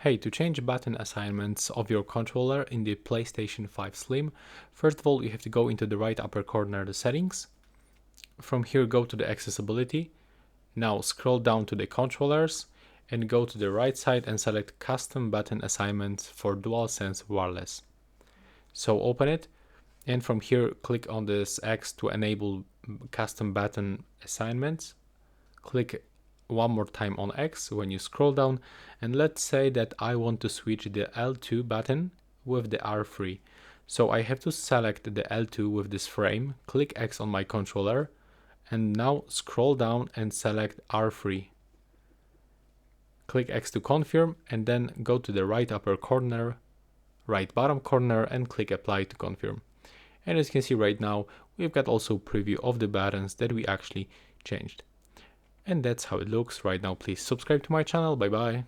Hey, to change button assignments of your controller in the PlayStation 5 Slim, first of all you have to go into the right upper corner the settings. From here go to the accessibility. Now scroll down to the controllers and go to the right side and select custom button assignments for DualSense wireless. So open it and from here click on this X to enable custom button assignments. Click one more time on X when you scroll down, and let's say that I want to switch the L2 button with the R3. So I have to select the L2 with this frame, click X on my controller, and now scroll down and select R3. Click X to confirm and then go to the right upper corner, right bottom corner and click apply to confirm. And as you can see right now, we've got also preview of the buttons that we actually changed. And that's how it looks right now. Please subscribe to my channel. Bye bye.